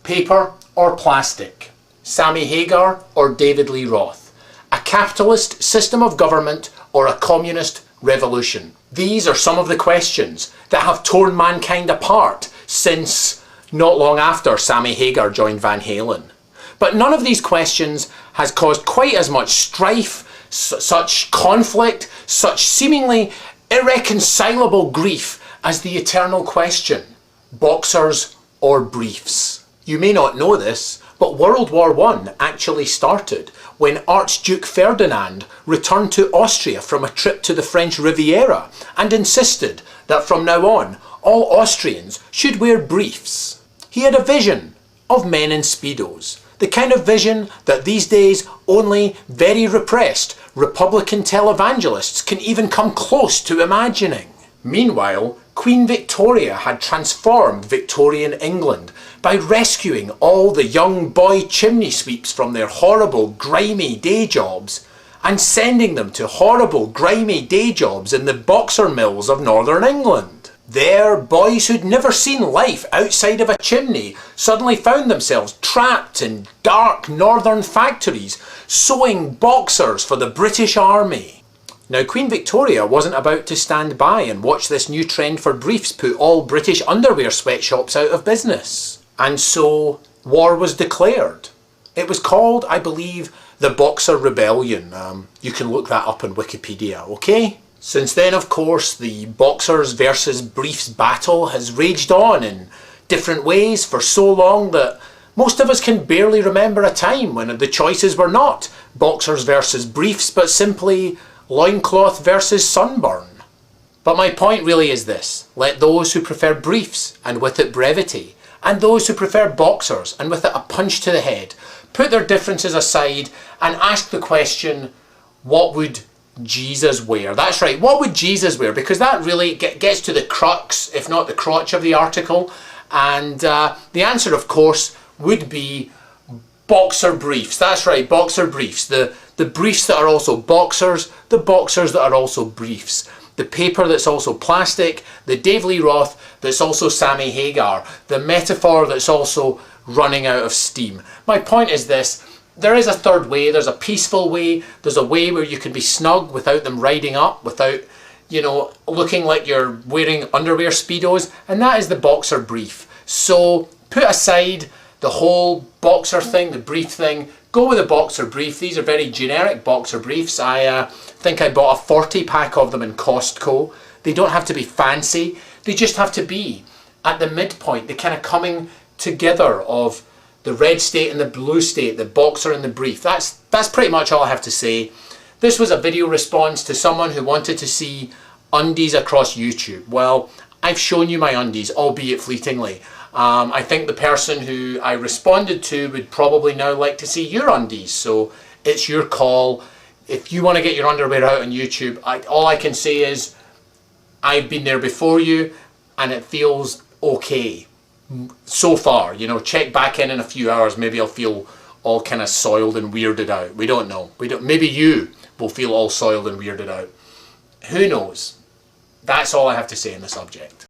Paper or plastic? Sammy Hagar or David Lee Roth? A capitalist system of government or a communist revolution? These are some of the questions that have torn mankind apart since not long after Sammy Hagar joined Van Halen. But none of these questions has caused quite as much strife, such conflict, such seemingly irreconcilable grief as the eternal question: boxers or briefs? You may not know this, but World War I actually started when Archduke Ferdinand returned to Austria from a trip to the French Riviera and insisted that from now on all Austrians should wear briefs. He had a vision of men in Speedos, the kind of vision that these days only very repressed Republican televangelists can even come close to imagining. Meanwhile, Queen Victoria had transformed Victorian England by rescuing all the young boy chimney sweeps from their horrible, grimy day jobs and sending them to horrible, grimy day jobs in the boxer mills of Northern England. There, boys who'd never seen life outside of a chimney suddenly found themselves trapped in dark northern factories sewing boxers for the British Army. Now, Queen Victoria wasn't about to stand by and watch this new trend for briefs put all British underwear sweatshops out of business. And so, war was declared. It was called, I believe, the Boxer Rebellion. You can look that up on Wikipedia, okay? Since then, of course, the boxers versus briefs battle has raged on in different ways for so long that most of us can barely remember a time when the choices were not boxers versus briefs, but simply loincloth versus sunburn. But my point really is this: let those who prefer briefs and with it brevity, and those who prefer boxers and with it a punch to the head, put their differences aside and ask the question, what would Jesus wear? That's right, what would Jesus wear? Because that really gets to the crux, if not the crotch of the article. And the answer, of course, would be boxer briefs. That's right, boxer briefs. The briefs that are also boxers, the boxers that are also briefs. The paper that's also plastic, the Dave Lee Roth that's also Sammy Hagar, the metaphor that's also running out of steam. My point is this: there is a third way, there's a peaceful way, there's a way where you can be snug without them riding up, without, you know, looking like you're wearing underwear Speedos, and that is the boxer brief. So put aside the whole boxer thing, the brief thing, go with a boxer brief. These are very generic boxer briefs. I think I bought a 40 pack of them in Costco. They don't have to be fancy, they just have to be at the midpoint, the kind of coming together of the red state and the blue state, the boxer and the brief. That's pretty much all I have to say. This was a video response to someone who wanted to see undies across YouTube. Well, I've shown you my undies, albeit fleetingly. I think the person who I responded to would probably now like to see your undies, so it's your call. If you want to get your underwear out on YouTube, all I can say is I've been there before you and it feels okay so far. You know, check back in a few hours, maybe I'll feel all kind of soiled and weirded out. We don't know. Maybe you will feel all soiled and weirded out. Who knows? That's all I have to say on the subject.